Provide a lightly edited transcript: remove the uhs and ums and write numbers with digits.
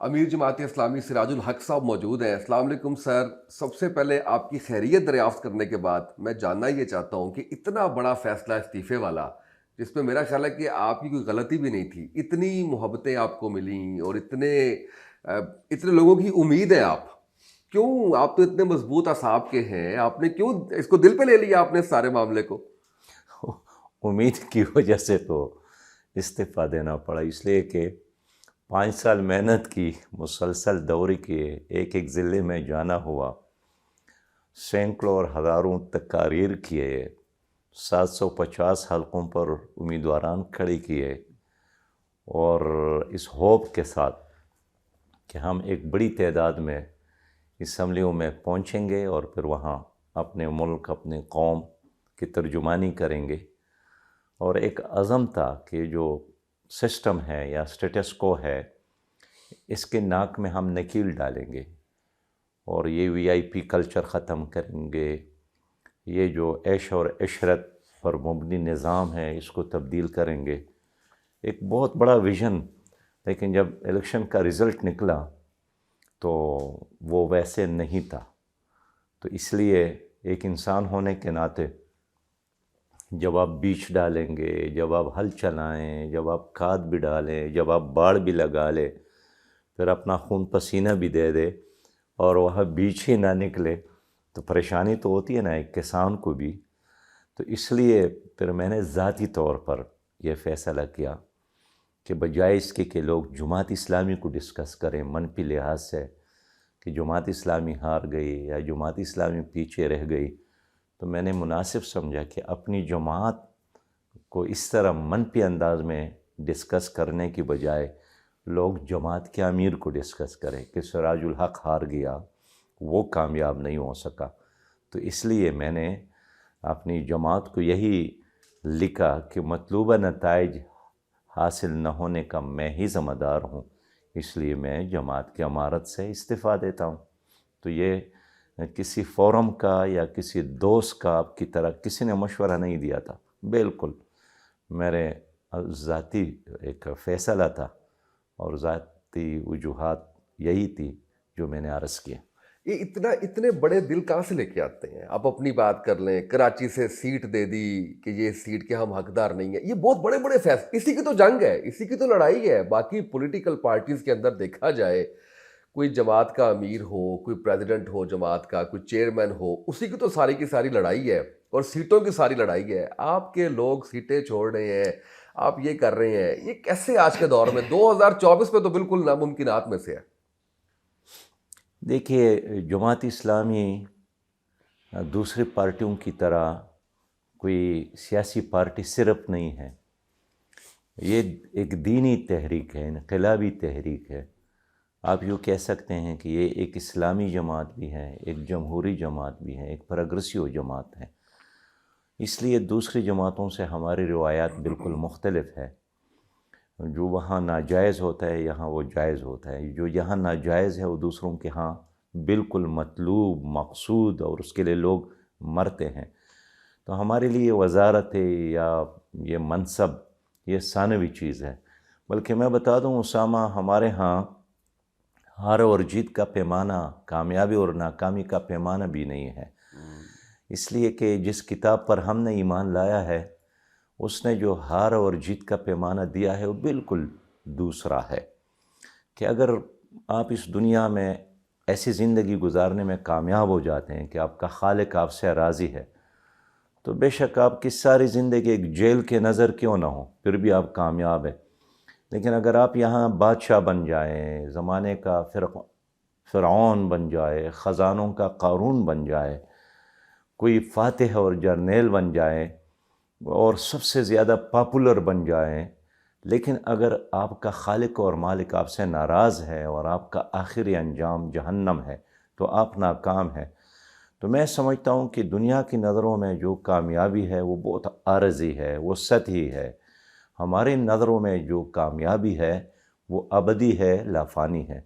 امیر جماعت اسلامی سراج الحق صاحب موجود ہیں۔ السلام علیکم سر۔ سب سے پہلے آپ کی خیریت دریافت کرنے کے بعد میں جاننا یہ چاہتا ہوں کہ اتنا بڑا فیصلہ استعفے والا، جس میں میرا خیال ہے کہ آپ کی کوئی غلطی بھی نہیں تھی، اتنی محبتیں آپ کو ملیں اور اتنے لوگوں کی امید ہے آپ تو اتنے مضبوط اعصاب کے ہیں، آپ نے کیوں اس کو دل پہ لے لیا آپ نے سارے معاملے کو؟ امید کی وجہ سے تو استعفیٰ دینا پڑا، اس لیے کہ 5 سال محنت کی، مسلسل دورے کیے، ایک ایک ضلع میں جانا ہوا، سینکڑوں اور ہزاروں تقاریر کیے، 750 حلقوں پر امیدواران کھڑے کیے، اور اس ہوپ کے ساتھ کہ ہم ایک بڑی تعداد میں اسمبلیوں میں پہنچیں گے اور پھر وہاں اپنے ملک، اپنے قوم کی ترجمانی کریں گے، اور ایک عزم تھا کہ جو سسٹم ہے یا سٹیٹس کو ہے، اس کے ناک میں ہم نکیل ڈالیں گے، اور یہ وی آئی پی کلچر ختم کریں گے، یہ جو عیش اور عشرت پر مبنی نظام ہے اس کو تبدیل کریں گے۔ ایک بہت بڑا ویژن، لیکن جب الیکشن کا رزلٹ نکلا تو وہ ویسے نہیں تھا۔ تو اس لیے ایک انسان ہونے کے ناطے جب آپ بیج ڈالیں گے، جب آپ ہل چلائیں، جب آپ کھاد بھی ڈالیں، جب آپ باڑ بھی لگا لیں، پھر اپنا خون پسینہ بھی دے دے اور وہاں بیج ہی نہ نکلے تو پریشانی تو ہوتی ہے نا ایک کسان کو بھی۔ تو اس لیے پھر میں نے ذاتی طور پر یہ فیصلہ کیا کہ بجائے اس کے کہ لوگ جماعت اسلامی کو ڈسکس کریں منفی لحاظ سے کہ جماعت اسلامی ہار گئی یا جماعت اسلامی پیچھے رہ گئی، تو میں نے مناسب سمجھا کہ اپنی جماعت کو اس طرح منفی انداز میں ڈسکس کرنے کی بجائے لوگ جماعت کے امیر کو ڈسکس کریں کہ سراج الحق ہار گیا، وہ کامیاب نہیں ہو سکا۔ تو اس لیے میں نے اپنی جماعت کو یہی لکھا کہ مطلوبہ نتائج حاصل نہ ہونے کا میں ہی ذمہ دار ہوں، اس لیے میں جماعت کی امارت سے استعفیٰ دیتا ہوں۔ تو یہ کسی فورم کا یا کسی دوست کا آپ کی طرح کسی نے مشورہ نہیں دیا تھا، بالکل میرے ذاتی ایک فیصلہ تھا اور ذاتی وجوہات یہی تھی جو میں نے عرض کیا۔ یہ اتنے بڑے دل کہاں سے لے کے آتے ہیں؟ آپ اپنی بات کر لیں، کراچی سے سیٹ دے دی کہ یہ سیٹ کے ہم حقدار نہیں ہیں، یہ بہت بڑے بڑے فیصلے، اسی کی تو جنگ ہے، اسی کی تو لڑائی ہے۔ باقی پولیٹیکل پارٹیز کے اندر دیکھا جائے، کوئی جماعت کا امیر ہو، کوئی پریزیڈنٹ ہو جماعت کا، کوئی چیئرمین ہو، اسی کی تو ساری کی ساری لڑائی ہے اور سیٹوں کی ساری لڑائی ہے۔ آپ کے لوگ سیٹیں چھوڑ رہے ہیں، آپ یہ کر رہے ہیں، یہ کیسے آج کے دور میں 2024 میں تو بالکل ناممکنات میں سے ہے؟ دیکھیے، جماعت اسلامی دوسری پارٹیوں کی طرح کوئی سیاسی پارٹی صرف نہیں ہے، یہ ایک دینی تحریک ہے، انقلابی تحریک ہے۔ آپ یوں کہہ سکتے ہیں کہ یہ ایک اسلامی جماعت بھی ہے، ایک جمہوری جماعت بھی ہے، ایک پروگریسو جماعت ہے۔ اس لیے دوسری جماعتوں سے ہماری روایات بالکل مختلف ہے۔ جو وہاں ناجائز ہوتا ہے یہاں وہ جائز ہوتا ہے، جو یہاں ناجائز ہے وہ دوسروں کے ہاں بالکل مطلوب، مقصود، اور اس کے لیے لوگ مرتے ہیں۔ تو ہمارے لیے وزارت ہے یا یہ منصب، یہ ثانوی چیز ہے۔ بلکہ میں بتا دوں اسامہ، ہمارے ہاں ہار اور جیت کا پیمانہ، کامیابی اور ناکامی کا پیمانہ بھی نہیں ہے، اس لیے کہ جس کتاب پر ہم نے ایمان لایا ہے اس نے جو ہار اور جیت کا پیمانہ دیا ہے وہ بالکل دوسرا ہے، کہ اگر آپ اس دنیا میں ایسی زندگی گزارنے میں کامیاب ہو جاتے ہیں کہ آپ کا خالق آپ سے راضی ہے، تو بے شک آپ کی ساری زندگی ایک جیل کے نظر کیوں نہ ہو، پھر بھی آپ کامیاب ہیں۔ لیکن اگر آپ یہاں بادشاہ بن جائیں، زمانے کا فرعون بن جائے، خزانوں کا قارون بن جائے، کوئی فاتح اور جرنیل بن جائے اور سب سے زیادہ پاپولر بن جائیں، لیکن اگر آپ کا خالق اور مالک آپ سے ناراض ہے اور آپ کا آخری انجام جہنم ہے تو آپ ناکام ہیں۔ تو میں سمجھتا ہوں کہ دنیا کی نظروں میں جو کامیابی ہے وہ بہت عارضی ہے، وہ سطحی ہے۔ ہماری نظروں میں جو کامیابی ہے وہ ابدی ہے، لافانی ہے۔